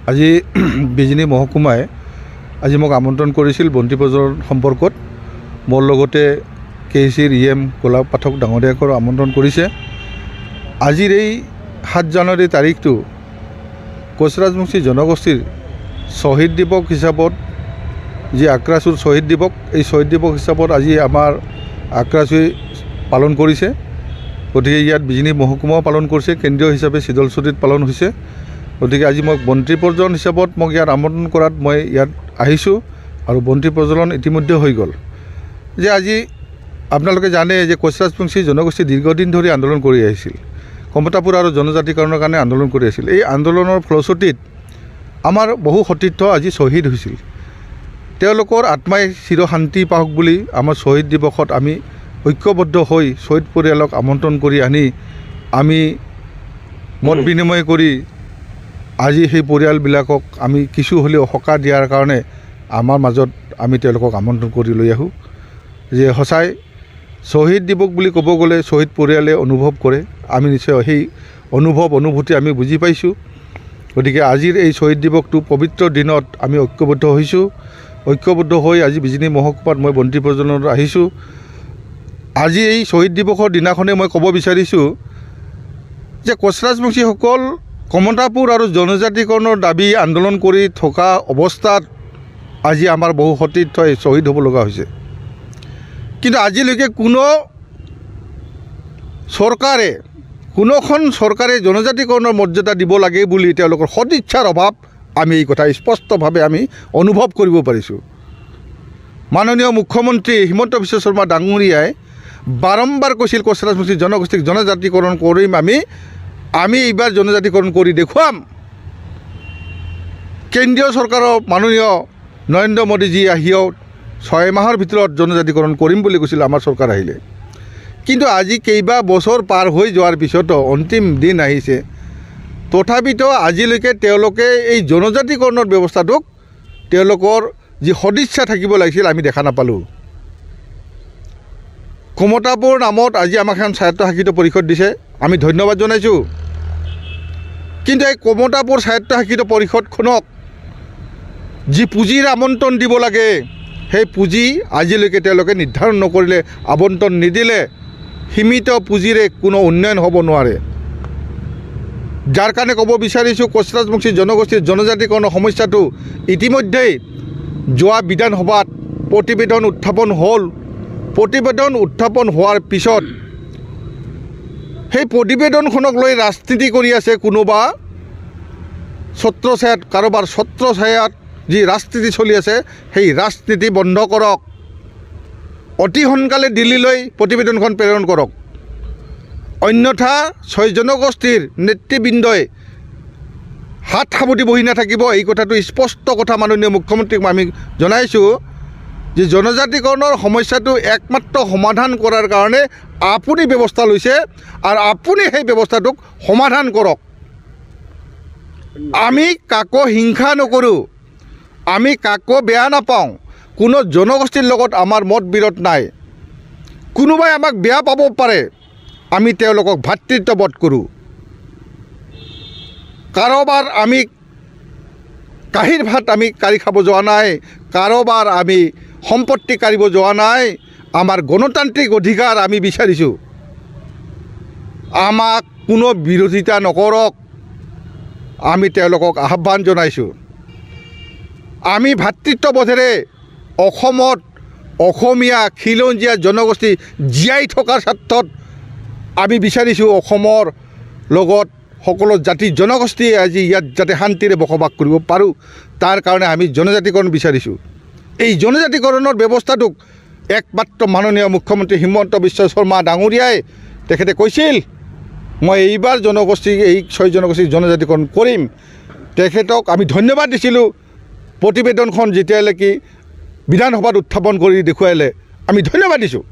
আজি বিজনী মহকুমাই আজি মোক আমন্ত্ৰণ কৰিছিল বন্তি প্ৰজ্বলন সম্পৰ্কত। মোৰ লগতে KCৰ EM গোলাপ পাঠক ডাঙৰীয়াকো আমন্ত্ৰণ কৰিছে। আজিৰ এই 7 জানুৱাৰী তাৰিখটো কোচ ৰাজবংশী জনগোষ্ঠীৰ শ্বহীদ দিৱস হিচাপত যি আক্ৰাসুৰ শ্বহীদ দিৱস, এই শ্বহীদ দিৱস হিচাপত আজি আমাৰ আক্ৰাসুই পালন কৰিছে। গতিকে ইয়াত বিজনী মহকুমাও পালন কৰিছে, কেন্দ্ৰীয় হিচাপে চিদলচুৰিত পালন হৈছে। গতিকে আজি মোক বন্তি প্ৰজ্বলন হিচাপত মোক ইয়াত আমন্ত্ৰণ কৰাত মই ইয়াত আহিছোঁ আৰু বন্তি প্ৰজ্বলন ইতিমধ্যে হৈ গ'ল। যে আজি আপোনালোকে জানে যে কোচ ৰাজবংশী জনগোষ্ঠী দীৰ্ঘদিন ধৰি আন্দোলন কৰি আহিছিল, কমতাপুৰ আৰু জনজাতিকৰণৰ কাৰণে আন্দোলন কৰি আছিল। এই আন্দোলনৰ ফলশ্ৰুতিত আমাৰ বহু সতীৰ্থ আজি শ্বহীদ হৈছিল। তেওঁলোকৰ আত্মাই চিৰশান্তি পাওক বুলি আমাৰ শ্বহীদ দিৱসত আমি ঐক্যবদ্ধ হৈ শ্বহীদ পৰিয়ালক আমন্ত্ৰণ কৰি আনি আমি মত বিনিময় কৰি আজি সেই পৰিয়ালবিলাকক আমি কিছু হ'লেও সকাহ দিয়াৰ কাৰণে আমাৰ মাজত আমি তেওঁলোকক আমন্ত্ৰণ কৰি লৈ আহোঁ। যে সঁচাই শ্বহীদ দিৱস বুলি ক'ব গ'লে শ্বহীদ পৰিয়ালে অনুভৱ কৰে, আমি নিশ্চয় সেই অনুভূতি আমি বুজি পাইছোঁ। গতিকে আজিৰ এই শ্বহীদ দিৱসটো পবিত্ৰ দিনত আমি ঐক্যবদ্ধ হৈছোঁ। ঐক্যবদ্ধ হৈ আজি বিজনী মহকুমাত মই বন্তি প্ৰজ্বলনত আহিছোঁ। আজি এই শ্বহীদ দিৱসৰ দিনাখনেই মই ক'ব বিচাৰিছোঁ যে কোচ ৰাজবংশীসকল কমতাপুৰ আৰু জনজাতিকৰণৰ দাবী আন্দোলন কৰি থকা অৱস্থাত আজি আমাৰ বহু সতীৰ্থই শ্বহীদ হ'ব লগা হৈছে। কিন্তু আজিলৈকে কোনোখন চৰকাৰে জনজাতিকৰণৰ মৰ্যাদা দিব লাগে বুলি তেওঁলোকৰ সদিচ্ছাৰ অভাৱ আমি এই কথা স্পষ্টভাৱে আমি অনুভৱ কৰিব পাৰিছোঁ। মাননীয় মুখ্যমন্ত্ৰী হিমন্ত বিশ্ব শৰ্মা ডাঙৰীয়াই বাৰম্বাৰ কৈছিল কোচ ৰাজবংশী জনগোষ্ঠীক জনজাতিকৰণ কৰিম, আমি এইবাৰ জনজাতিকৰণ কৰি দেখুৱাম। কেন্দ্ৰীয় চৰকাৰৰ মাননীয় নৰেন্দ্ৰ মোদীজী আহিও 6 মাহৰ ভিতৰত জনজাতিকৰণ কৰিম বুলি কৈছিল আমাৰ চৰকাৰ আহিলে। কিন্তু আজি কেইবা বছৰ পাৰ হৈ যোৱাৰ পিছতো অন্তিম দিন আহিছে, তথাপিতো আজিলৈকে তেওঁলোকে এই জনজাতিকৰণৰ ব্যৱস্থাটোক তেওঁলোকৰ যি সদিচ্ছা থাকিব লাগিছিল আমি দেখা নাপালোঁ। কমতাপুৰ নামত আজি আমাক এখন স্বায়ত্তশাসিত পৰিষদ দিছে, আমি ধন্যবাদ জনাইছোঁ। কিন্তু এই কমতাপুৰ স্বায়ত্তশাসিত পৰিষদখনক যি পুঁজিৰ আবণ্টন দিব লাগে সেই পুঁজি আজিলৈকে তেওঁলোকে নিৰ্ধাৰণ নকৰিলে, আবণ্টন নিদিলে। সীমিত পুঁজিৰে কোনো উন্নয়ন হ'ব নোৱাৰে। যাৰ কাৰণে ক'ব বিচাৰিছোঁ কোচ ৰাজবংশী জনগোষ্ঠীৰ জনজাতিকৰণৰ সমস্যাটো ইতিমধ্যেই যোৱা বিধানসভাত প্ৰতিবেদন উত্থাপন হ'ল। প্ৰতিবেদন উত্থাপন হোৱাৰ পিছত সেই প্ৰতিবেদনখনক লৈ ৰাজনীতি কৰি আছে কোনোবা ছত্ৰছায়াত, কাৰোবাৰ ছত্ৰছায়াত যি ৰাজনীতি চলি আছে সেই ৰাজনীতি বন্ধ কৰক। অতি সোনকালে দিল্লীলৈ প্ৰতিবেদনখন প্ৰেৰণ কৰক, অন্যথা 6 জনগোষ্ঠীৰ নেতৃবৃন্দই হাত সাৱটি বহি নাথাকিব। এই কথাটো স্পষ্ট কথা মাননীয় মুখ্যমন্ত্ৰীক আমি জনাইছোঁ যে জনজাতিকৰণৰ সমস্যাটো একমাত্ৰ সমাধান কৰাৰ কাৰণে আপুনি ব্যৱস্থা লৈছে আৰু আপুনি সেই ব্যৱস্থাটোক সমাধান কৰক। আমি কাকো হিংসা নকৰোঁ, আমি কাকো বেয়া নাপাওঁ, কোনো জনগোষ্ঠীৰ লগত আমাৰ মত বিৰোধ নাই। কোনোবাই আমাক বেয়া পাব পাৰে, আমি তেওঁলোকক ভাতৃত্ববোধ কৰোঁ। কাৰোবাৰ আমি কাঁহীৰ ভাত আমি কাঢ়ি খাব যোৱা নাই, কাৰোবাৰ আমি সম্পত্তি কাঢ়িব যোৱা নাই। আমাৰ গণতান্ত্ৰিক অধিকাৰ আমি বিচাৰিছোঁ। আমাক কোনো বিৰোধিতা নকৰক, আমি তেওঁলোকক আহ্বান জনাইছোঁ। আমি ভাতৃত্ববোধেৰে অসমত অসমীয়া খিলঞ্জীয়া জনগোষ্ঠী জীয়াই থকাৰ স্বাৰ্থত আমি বিচাৰিছোঁ অসমৰ লগত সকলো জাতি জনগোষ্ঠীয়ে আজি ইয়াত যাতে শান্তিৰে বসবাস কৰিব পাৰোঁ, তাৰ কাৰণে আমি জনজাতিকৰণ বিচাৰিছোঁ। এই জনজাতিকৰণৰ ব্যৱস্থাটোক একমাত্ৰ মাননীয় মুখ্যমন্ত্ৰী হিমন্ত বিশ্ব শৰ্মা ডাঙৰীয়াই তেখেতে কৈছিল মই এইবাৰ এই 6 জনগোষ্ঠীক জনজাতিকৰণ কৰিম। তেখেতক আমি ধন্যবাদ দিছিলোঁ। প্ৰতিবেদনখন যেতিয়ালৈকে বিধানসভাত উত্থাপন কৰি দেখুৱালে আমি ধন্যবাদ দিছোঁ।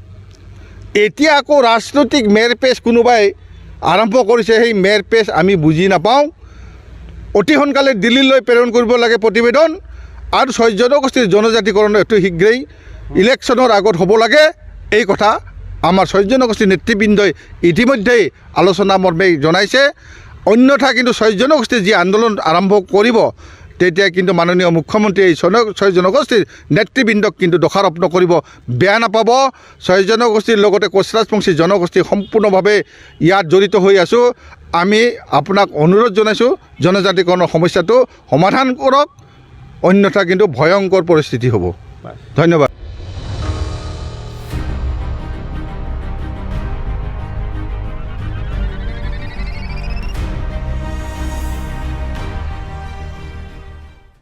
এতিয়া আকৌ ৰাজনৈতিক মেৰপেচ কোনোবাই আৰম্ভ কৰিছে, সেই মেৰপেচ আমি বুজি নাপাওঁ। অতি সোনকালে দিল্লীলৈ প্ৰেৰণ কৰিব লাগে প্ৰতিবেদন, আৰু 6 জনগোষ্ঠীৰ জনজাতিকৰণ অতি শীঘ্ৰেই ইলেকশ্যনৰ আগত হ'ব লাগে। এই কথা আমাৰ 6 জনগোষ্ঠীৰ নেতৃবৃন্দই ইতিমধ্যেই আলোচনা মৰ্মে জনাইছে। অন্যথা কিন্তু 6 জনগোষ্ঠীৰ যি আন্দোলন আৰম্ভ কৰিব তেতিয়া কিন্তু মাননীয় মুখ্যমন্ত্ৰীয়ে এই ছয় জনগোষ্ঠীৰ নেতৃবৃন্দক কিন্তু দোষাৰোপ নকৰিব, বেয়া নাপাব। 6 জনগোষ্ঠীৰ লগতে কোচ ৰাজবংশী জনগোষ্ঠী সম্পূৰ্ণভাৱে ইয়াত জড়িত হৈ আছোঁ। আমি আপোনাক অনুৰোধ জনাইছোঁ, জনজাতিকৰণৰ সমস্যাটো সমাধান কৰক, অন্যথা কিন্তু ভয়ংকৰ পৰিস্থিতি হ'ব। ধন্যবাদ।